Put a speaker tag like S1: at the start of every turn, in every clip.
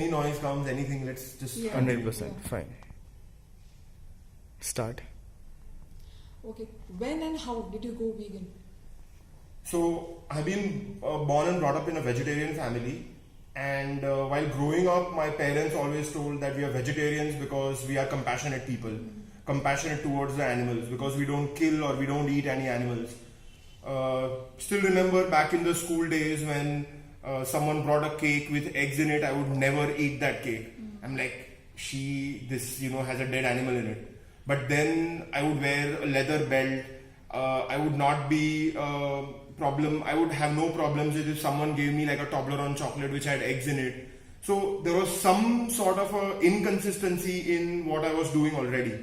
S1: any noise comes, anything, let's just...
S2: 100%. Fine. Start.
S3: Okay. When and how did you go vegan?
S1: So, I've been born and brought up in a vegetarian family. And while growing up, my parents always told that we are vegetarians because we are compassionate people. Compassionate towards the animals, because we don't kill or we don't eat any animals. Still remember back in the school days when someone brought a cake with eggs in it, I would never eat that cake. I'm like, this has a dead animal in it. But then I would wear a leather belt. I would not be problem. I would have no problems if someone gave me like a Toblerone chocolate which had eggs in it. So there was some sort of a inconsistency in what I was doing already.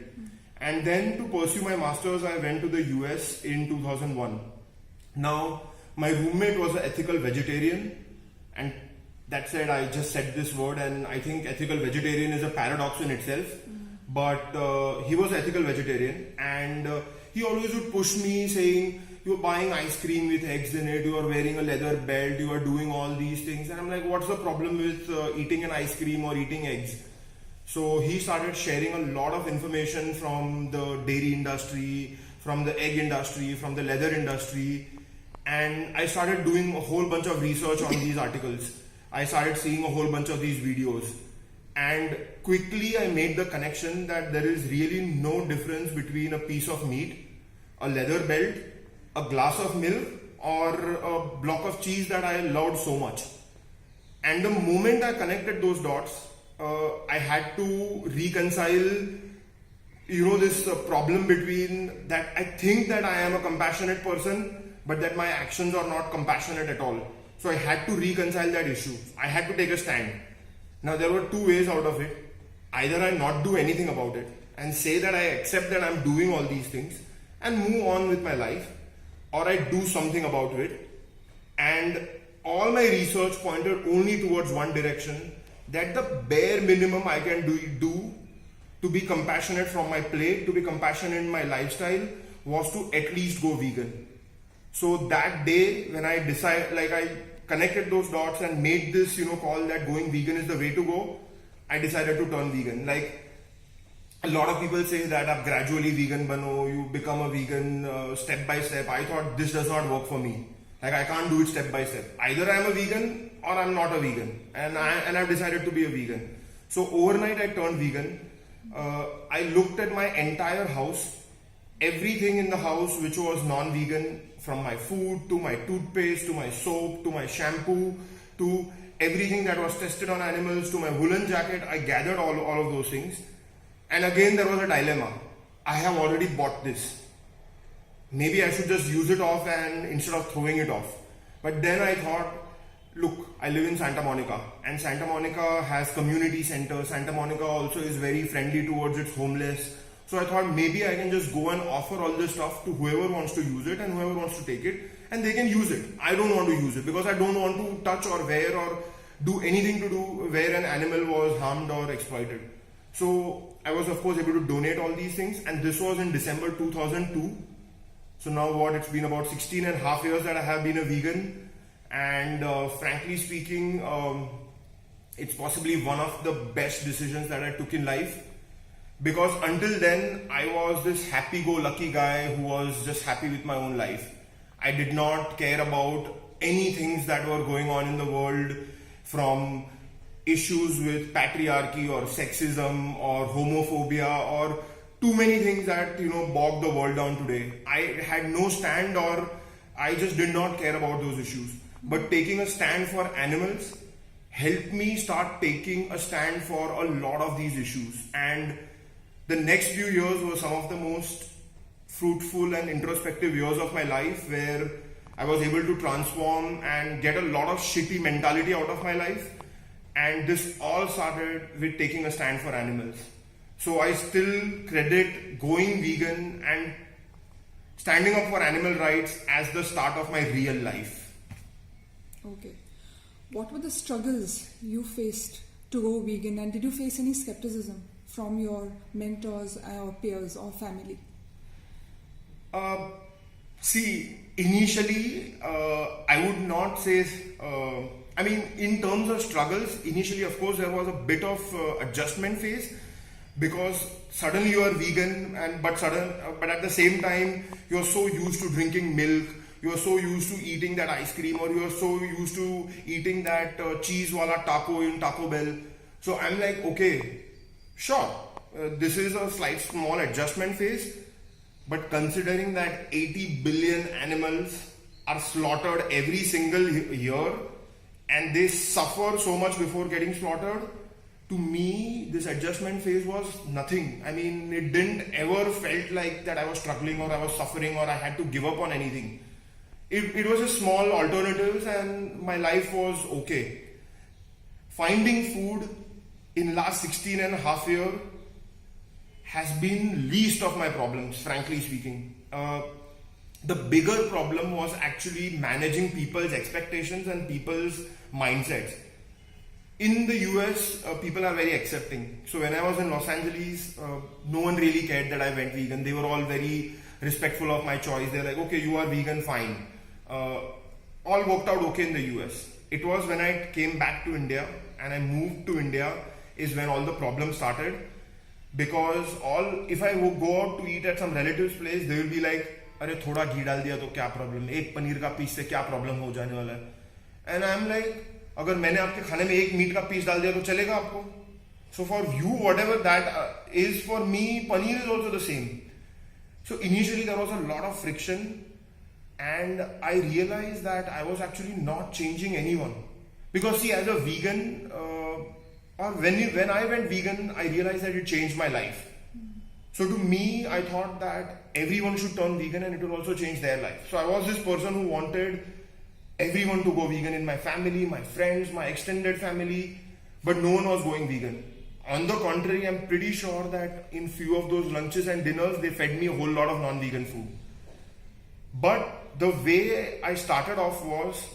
S1: And then to pursue my masters, I went to the US in 2001. Now, my roommate was an ethical vegetarian, and that said, I just said this word, and I think ethical vegetarian is a paradox in itself. But he was ethical vegetarian, and he always would push me saying, you're buying ice cream with eggs in it, you are wearing a leather belt, you are doing all these things. And I'm like, what's the problem with eating an ice cream or eating eggs? So he started sharing a lot of information from the dairy industry, from the egg industry, from the leather industry. And I started doing a whole bunch of research on these articles. I started seeing a whole bunch of these videos. And quickly I made the connection that there is really no difference between a piece of meat, a leather belt, a glass of milk, or a block of cheese that I loved so much. And the moment I connected those dots, I had to reconcile, this problem between that I think that I am a compassionate person, but that my actions are not compassionate at all. So I had to reconcile that issue. I had to take a stand. Now there were two ways out of it. Either I not do anything about it and say that I accept that I'm doing all these things and move on with my life, or I do something about it. And all my research pointed only towards one direction, that the bare minimum I can do to be compassionate from my plate, to be compassionate in my lifestyle, was to at least go vegan. So that day when I decided, I connected those dots and made this, call that going vegan is the way to go, I decided to turn vegan. Like a lot of people say that up gradually vegan bano, you become a vegan step by step. I thought this does not work for me. Like I can't do it step by step. Either I'm a vegan or I'm not a vegan, and I've decided to be a vegan. So overnight I turned vegan. I looked at my entire house, everything in the house which was non-vegan, from my food to my toothpaste to my soap to my shampoo to everything that was tested on animals to my woolen jacket. I gathered all of those things. And again there was a dilemma. I have already bought this. Maybe I should just use it off and instead of throwing it off. But then I thought, look, I live in Santa Monica, and Santa Monica has community centers. Santa Monica also is very friendly towards its homeless. So I thought maybe I can just go and offer all this stuff to whoever wants to use it and whoever wants to take it, and they can use it. I don't want to use it because I don't want to touch or wear or do anything to do where an animal was harmed or exploited. So I was of course able to donate all these things, and this was in December 2002. So now it's been about 16 and a half years that I have been a vegan, and frankly speaking, it's possibly one of the best decisions that I took in life. Because until then, I was this happy-go-lucky guy who was just happy with my own life. I did not care about any things that were going on in the world, from issues with patriarchy or sexism or homophobia or too many things that bog the world down today. I had no stand, or I just did not care about those issues. But taking a stand for animals helped me start taking a stand for a lot of these issues. And the next few years were some of the most fruitful and introspective years of my life, where I was able to transform and get a lot of shitty mentality out of my life. And this all started with taking a stand for animals. So I still credit going vegan and standing up for animal rights as the start of my real life.
S3: Okay. What were the struggles you faced to go vegan, and did you face any skepticism from your mentors or peers or family?
S1: See, initially, I would not say I mean, in terms of struggles, initially, of course, there was a bit of adjustment phase because suddenly you are vegan, but at the same time, you are so used to drinking milk, you are so used to eating that ice cream, or you are so used to eating that cheese wala taco in Taco Bell. So I'm like, okay, sure, this is a slight small adjustment phase, but considering that 80 billion animals are slaughtered every single year and they suffer so much before getting slaughtered, to me this adjustment phase was nothing. I mean, it didn't ever felt like that I was struggling or I was suffering or I had to give up on anything. It was just small alternatives and my life was okay. Finding food in last 16 and a half year has been least of my problems, frankly speaking. The bigger problem was actually managing people's expectations and people's mindsets. In the US, people are very accepting. So when I was in Los Angeles, no one really cared that I went vegan. They were all very respectful of my choice. They're like, okay, you are vegan, fine. All worked out okay in the US. It was when I came back to India and I moved to India is when all the problems started. Because if I go out to eat at some relative's place, they will be like, अरे थोड़ा घी डाल दिया तो क्या problem, एक पनीर का piece से क्या प्रॉब्लम हो जाने वाला है. एंड आई एम लाइक, अगर मैंने आपके खाने में एक मीट का पीस डाल दिया तो चलेगा आपको? So for you whatever that is, for me paneer is also the same. So initially there was a lot of friction and I realized that I was actually not changing anyone. Because see, as a vegan, or when I went vegan, I realized that it changed my life. So to me, I thought that everyone should turn vegan and it will also change their life. So I was this person who wanted everyone to go vegan in my family, my friends, my extended family, but no one was going vegan. On the contrary, I'm pretty sure that in few of those lunches and dinners, they fed me a whole lot of non-vegan food. But the way I started off was,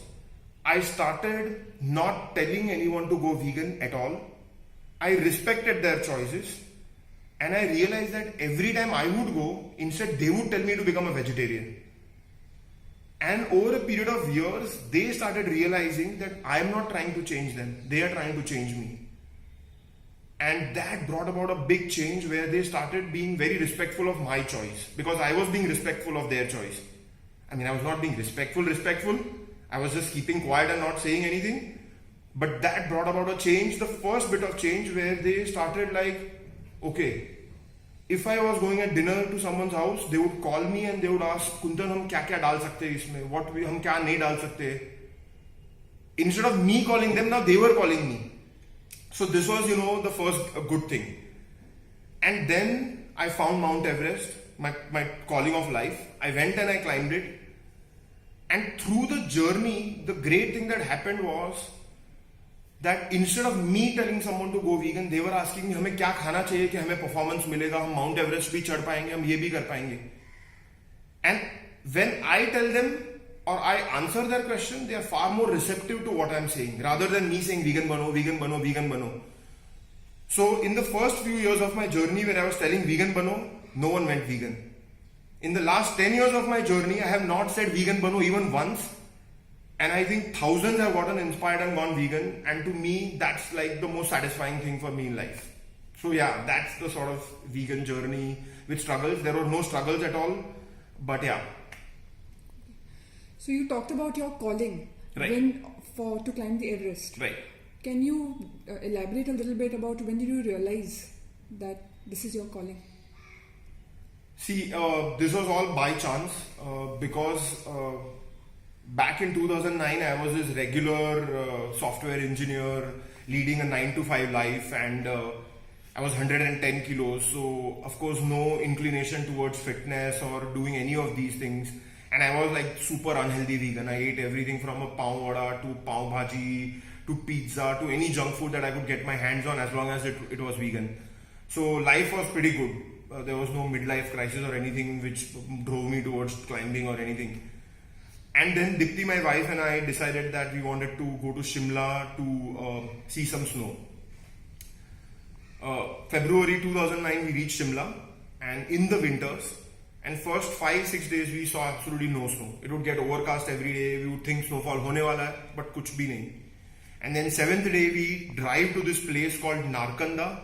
S1: I started not telling anyone to go vegan at all. I respected their choices. And I realized that every time I would go, instead they would tell me to become a vegetarian. And over a period of years, they started realizing that I am not trying to change them. They are trying to change me. And that brought about a big change where they started being very respectful of my choice. Because I was being respectful of their choice. I mean, I was not being respectful. I was just keeping quiet and not saying anything. But that brought about a change, the first bit of change where they started like, okay, if I was going at dinner to someone's house, they would call me and they would ask, Kuntal, हम क्या क्या डाल सकते हैं इसमें? हम क्या नहीं डाल सकते? Instead of me calling them, now they were calling me. So this was, the first good thing. And then I found Mount Everest, my calling of life. I went and I climbed it. And through the journey, the great thing that happened was that instead of me telling someone to go vegan, they were asking me, हमें क्या खाना चाहिए कि हमें performance मिलेगा, हम Mount Everest भी चढ़ पाएंगे, हम ये भी कर पाएंगे. And when I tell them or I answer their question, they are far more receptive to what I'm saying rather than me saying vegan bano, vegan bano, vegan bano. So in the first few years of my journey when I was telling vegan bano, no one went vegan. In the last 10 years of my journey, I have not said vegan bano even once. And I think thousands have gotten inspired and gone vegan. And to me, that's like the most satisfying thing for me in life. So yeah, that's the sort of vegan journey with struggles. There were no struggles at all. But yeah.
S3: So you talked about your calling to climb the Everest.
S1: Right.
S3: Can you elaborate a little bit about when did you realize that this is your calling?
S1: See, this was all by chance because back in 2009, I was this regular software engineer leading a 9-to-5 life, and I was 110 kilos. So, of course, no inclination towards fitness or doing any of these things. And I was like super unhealthy vegan. I ate everything from a pav vada to pav bhaji to pizza to any junk food that I could get my hands on as long as it was vegan. So life was pretty good. There was no midlife crisis or anything which drove me towards climbing or anything. And then Dipti, my wife, and I decided that we wanted to go to Shimla to see some snow. February 2009 we reached Shimla, and in the winters, and first 5-6 days we saw absolutely no snow. It would get overcast every day. We would think snowfall hone wala hai, but kuch bhi nahi. And then 7th day we drive to this place called Narkanda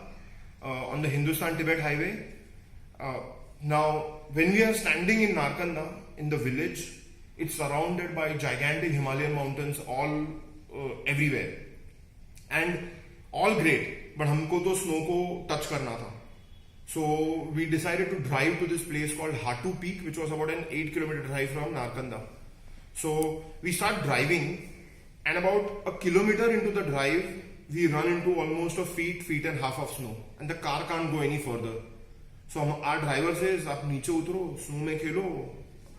S1: on the Hindustan-Tibet highway. Now, when we are standing in Narkanda, in the village, it's surrounded by gigantic Himalayan mountains all everywhere. And all great, but हमको तो snow को touch करना था. So we decided to drive to this place called Hatu Peak, which was about an 8-kilometer drive from Narkanda. So we start driving, and about a kilometer into the drive, we run into almost a feet and half of snow, and the car can't go any further. So our driver says, "आप नीचे उतरो, snow में खेलो,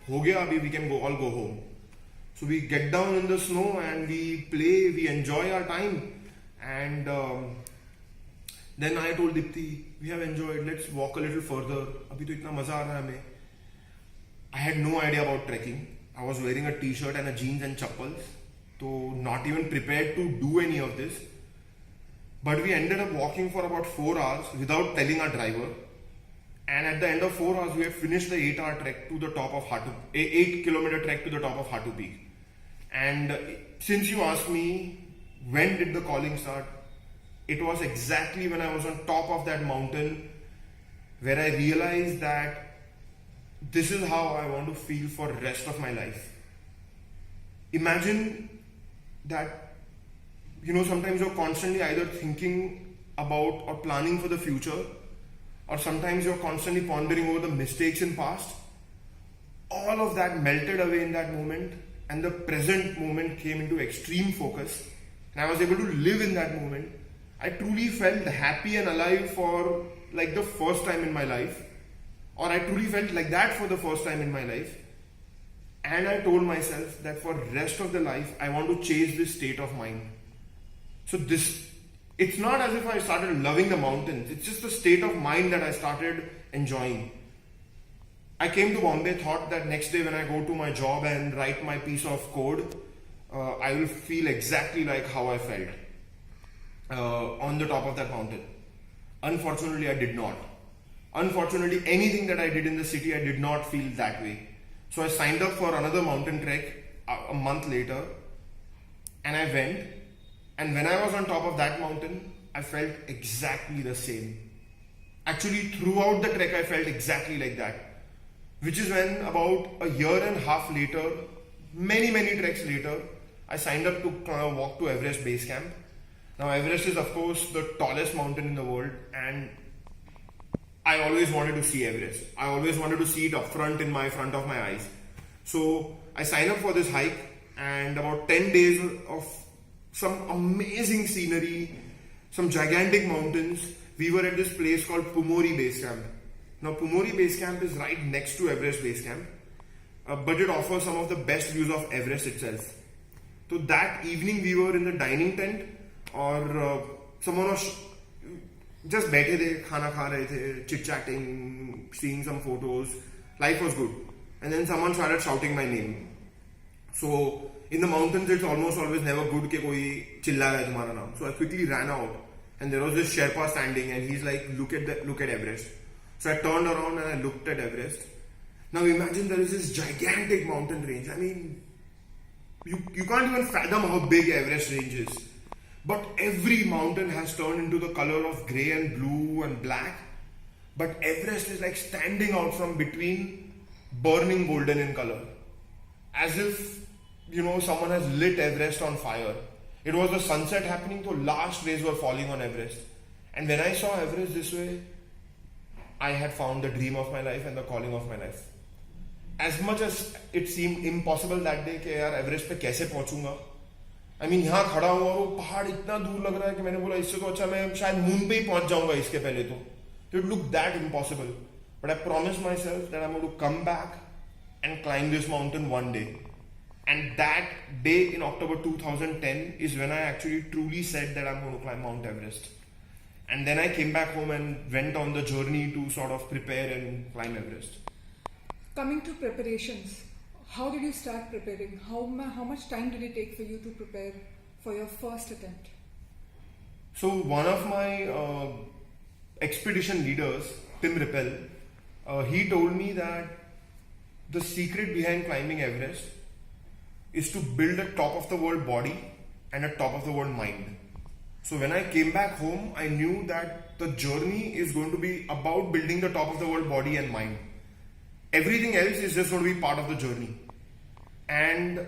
S1: हो गया अभी, we can all go home." So we get down in the snow and we play, we enjoy our time, and then I told Dipti, we have enjoyed, let's walk a little further. अभी तो इतना मजा आ रहा है हमें. I had no idea about trekking. I was wearing a t-shirt and a jeans and chappals, so not even prepared to do any of this. But we ended up walking for about 4 hours without telling our driver. And at the end of 4 hours, we had finished the 8-hour trek to the top of 8-kilometer trek to the top of Hatu Peak. And since you asked me, when did the calling start? It was exactly when I was on top of that mountain where I realized that this is how I want to feel for the rest of my life. Imagine that, sometimes you're constantly either thinking about or planning for the future, or sometimes you're constantly pondering over the mistakes in past. All of that melted away in that moment, and the present moment came into extreme focus, and I was able to live in that moment. I truly felt happy and alive for like the first time in my life, or I truly felt like that for the first time in my life. And I told myself that for the rest of the life, I want to chase this state of mind. So it's not as if I started loving the mountains. It's just the state of mind that I started enjoying. I came to Bombay, thought that next day when I go to my job and write my piece of code, I will feel exactly like how I felt on the top of that mountain. Unfortunately, I did not. Unfortunately, anything that I did in the city, I did not feel that way. So I signed up for another mountain trek a month later, and I went. And when I was on top of that mountain, I felt exactly the same. Actually, throughout the trek, I felt exactly like that. Which is when about a year and a half later, many treks later, I signed up to walk to Everest Base Camp. Now, Everest is of course the tallest mountain in the world, and I always wanted to see Everest. I always wanted to see it up front in my front of my eyes. So I signed up for this hike, and about 10 days of some amazing scenery, some gigantic mountains. We were at this place called Pumori Base Camp. Now, Pumori Base Camp is right next to Everest Base Camp, but it offers some of the best views of Everest itself. So that evening we were in the dining tent, or someone was just बैठे थे, खाना खा रहे थे, chit-chatting, seeing some photos. Life was good. And then someone started shouting my name. So in the mountains, it's almost always never good कि कोई चिल्ला रहा है तुम्हारा नाम. So I quickly ran out, and there was this Sherpa standing, and he's like, look at Everest. So I turned around and I looked at Everest. Now imagine there is this gigantic mountain range. I mean, you can't even fathom how big Everest range is. But every mountain has turned into the color of grey and blue and black. But Everest is like standing out from between, burning golden in color. As if, someone has lit Everest on fire. It was the sunset happening, so last rays were falling on Everest. And when I saw Everest this way, I had found the dream of my life and the calling of my life. As much as it seemed impossible that day कि यार Everest पे कैसे पहुंचूंगा, यहाँ खड़ा हूँ और वो पहाड़ इतना दूर लग रहा है कि मैंने बोला इससे तो अच्छा मैं शायद मून पे ही पहुंच जाऊंगा इसके पहले तो. It looked that impossible. But I promised myself that I'm going to come back and climb this mountain one day. And that day in October 2010 is when I actually truly said that I'm going to climb Mount Everest. And then I came back home and went on the journey to sort of prepare and climb Everest.
S3: Coming to preparations, how did you start preparing? How much time did it take for you to prepare for your first attempt?
S1: So one of my expedition leaders, Tim Rippel, he told me that the secret behind climbing Everest is to build a top of the world body and a top of the world mind. So when I came back home, I knew that the journey is going to be about building the top of the world body and mind. Everything else is just going to be part of the journey. And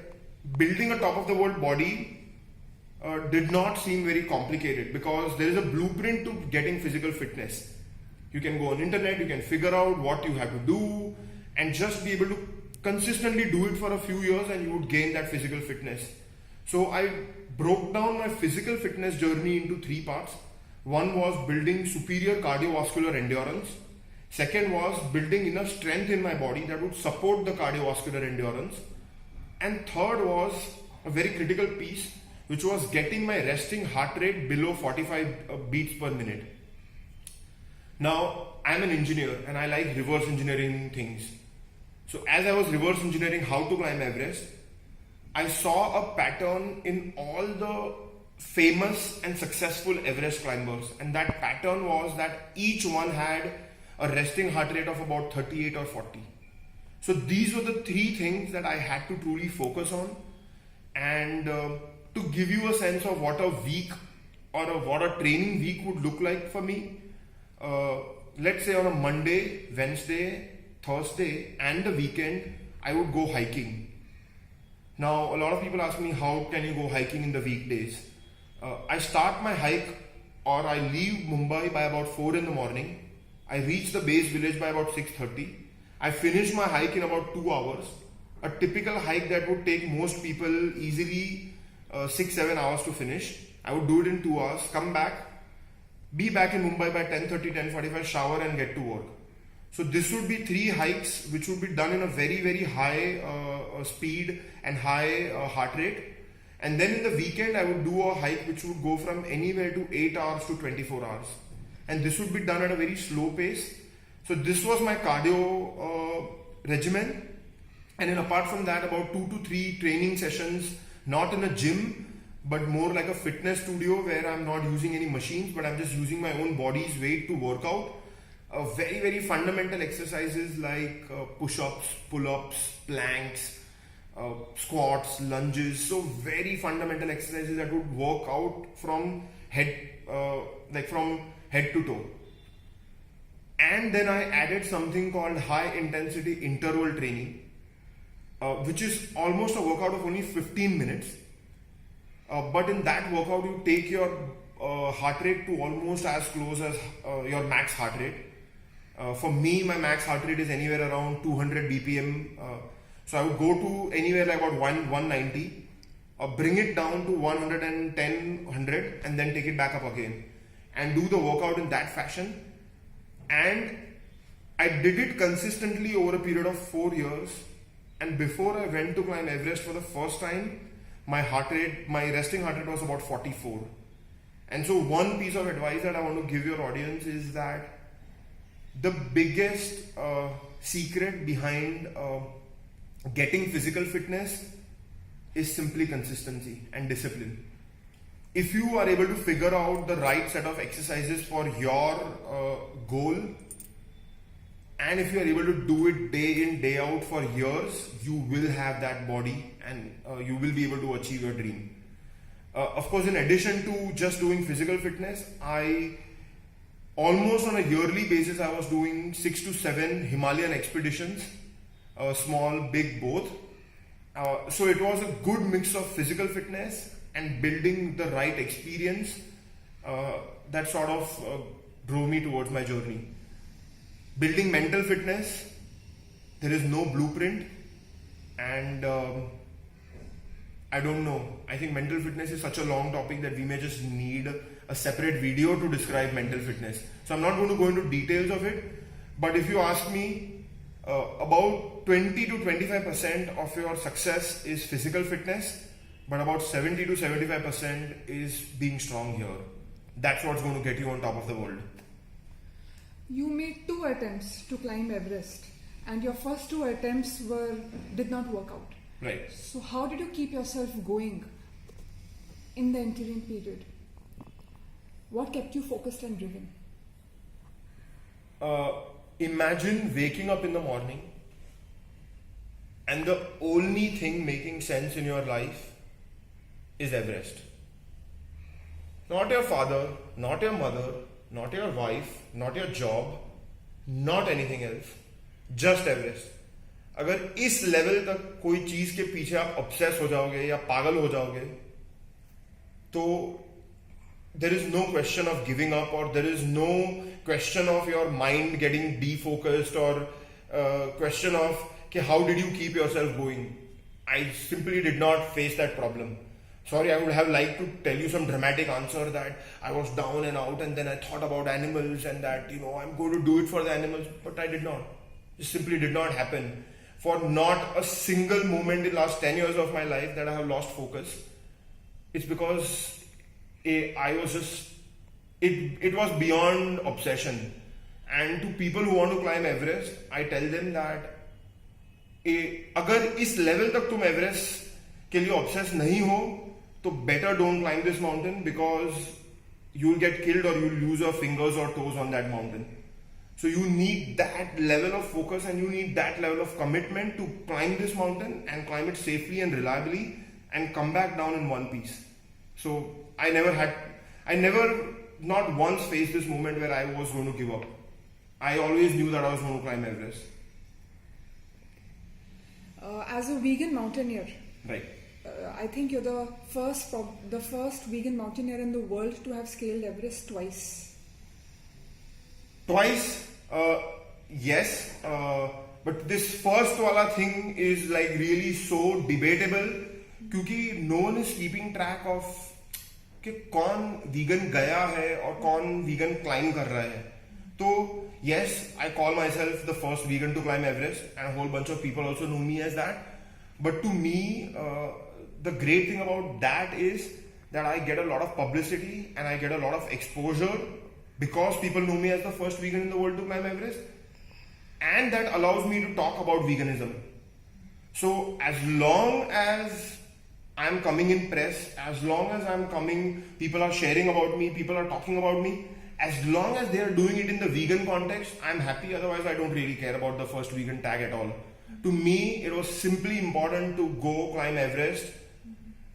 S1: building a top of the world body did not seem very complicated because there is a blueprint to getting physical fitness. You can go on internet, you can figure out what you have to do and just be able to consistently do it for a few years and you would gain that physical fitness. So I broke down my physical fitness journey into 3 parts. One was building superior cardiovascular endurance. Second was building enough strength in my body that would support the cardiovascular endurance. And third was a very critical piece, which was getting my resting heart rate below 45 beats per minute. Now, I'm an engineer and I like reverse engineering things. So as I was reverse engineering how to climb Everest, I saw a pattern in all the famous and successful Everest climbers, and that pattern was that each one had a resting heart rate of about 38 or 40. So these were the 3 things that I had to truly focus on. And to give you a sense of what a week or what a training week would look like for me, let's say on a Monday, Wednesday, Thursday and the weekend, I would go hiking. Now, a lot of people ask me, how can you go hiking in the weekdays? I start my hike or I leave Mumbai by about 4 in the morning. I reach the base village by about 6:30. I finish my hike in about 2 hours. A typical hike that would take most people easily 6-7 hours to finish. I would do it in 2 hours, come back, be back in Mumbai by 10:30, 10:45, shower and get to work. So this would be 3 hikes which would be done in a very, very high speed and high heart rate. And then in the weekend, I would do a hike which would go from anywhere to 8 hours to 24 hours. And this would be done at a very slow pace. So this was my cardio regimen. And then apart from that, about 2 to 3 training sessions, not in a gym, but more like a fitness studio where I'm not using any machines, but I'm just using my own body's weight to work out. Very, very fundamental exercises like push-ups, pull-ups, planks, squats, lunges. So very fundamental exercises that would work out from head to toe. And then I added something called high intensity interval training, which is almost a workout of only 15 minutes. But in that workout, you take your heart rate to almost as close as your max heart rate. For me, my max heart rate is anywhere around 200 BPM. So I would go to anywhere like about 190, bring it down to 110, 100, and then take it back up again. And do the workout in that fashion. And I did it consistently over a period of 4 years. And before I went to climb Everest for the first time, my resting heart rate was about 44. And so one piece of advice that I want to give your audience is that the biggest secret behind getting physical fitness is simply consistency and discipline. If you are able to figure out the right set of exercises for your goal, and if you are able to do it day in, day out for years, you will have that body and you will be able to achieve your dream. Of course, in addition to just doing physical fitness, I almost on a yearly basis, I was doing 6 to 7 Himalayan expeditions, small, big, both. So it was a good mix of physical fitness and building the right experience that sort of drove me towards my journey. Building mental fitness, there is no blueprint, and I don't know. I think mental fitness is such a long topic that we may just need a separate video to describe mental fitness. So I'm not going to go into details of it, but if you ask me, about 20 to 25% of your success is physical fitness, but about 70 to 75% is being strong here. That's what's going to get you on top of the world.
S3: You made 2 attempts to climb Everest, and your first 2 attempts did not work out.
S1: Right.
S3: So how did you keep yourself going in the interim period? What kept you focused and driven?
S1: Imagine waking up in the morning and the only thing making sense in your life is Everest. Not your father, not your mother, not your wife, not your job, not anything else. Just Everest. अगर इस level तक कोई चीज के पीछे आप obsess हो जाओगे या पागल हो जाओगे तो there is no question of giving up, or there is no question of your mind getting defocused, or question of how did you keep yourself going. I simply did not face that problem. Sorry, I would have liked to tell you some dramatic answer that I was down and out and then I thought about animals and that I'm going to do it for the animals, but I did not. It simply did not happen. For not a single moment in the last 10 years of my life that I have lost focus. It's because I was just, it was beyond obsession. And to people who want to climb Everest, I tell them that अगर इस level तक तुम Everest के लिए obsess नहीं हो तो better don't climb this mountain, because you'll get killed or you'll lose your fingers or toes on that mountain. So you need that level of focus and you need that level of commitment to climb this mountain and climb it safely and reliably and come back down in one piece. So I never not once faced this moment where I was going to give up. I always knew that I was going to climb Everest.
S3: As a vegan mountaineer,
S1: Right.
S3: I think you're the first vegan mountaineer in the world to have scaled Everest twice.
S1: Twice, yes, but this first wala thing is like really so debatable क्योंकि no one is keeping track of कि कौन vegan गया है और कौन vegan climb कर रहा है. तो yes, I call myself the first vegan to climb Everest, and a whole bunch of people also know me as that. But to me, the great thing about that is that I get a lot of publicity and I get a lot of exposure because people know me as the first vegan in the world to climb Everest, and that allows me to talk about veganism. So as long as I'm coming in press, as long as I'm coming, people are sharing about me, people are talking about me, as long as they are doing it in the vegan context, I'm happy. Otherwise, I don't really care about the first vegan tag at all. To me, it was simply important to go climb Everest.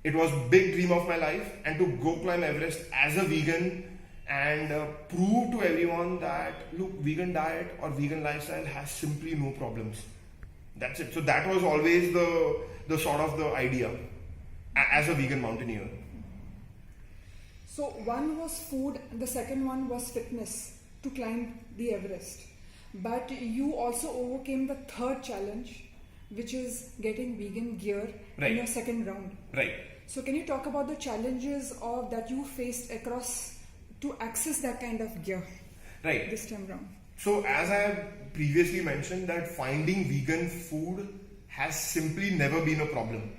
S1: It was a big dream of my life, and to go climb Everest as a vegan and prove to everyone that look, vegan diet or vegan lifestyle has simply no problems. That's it. So that was always the sort of the idea as a vegan mountaineer.
S3: So one was food, the second one was fitness to climb the Everest. But you also overcame the third challenge, which is getting vegan gear in your second round.
S1: Right.
S3: So can you talk about the challenges that you faced across to access that kind of gear this time round?
S1: So as I have previously mentioned, that finding vegan food has simply never been a problem.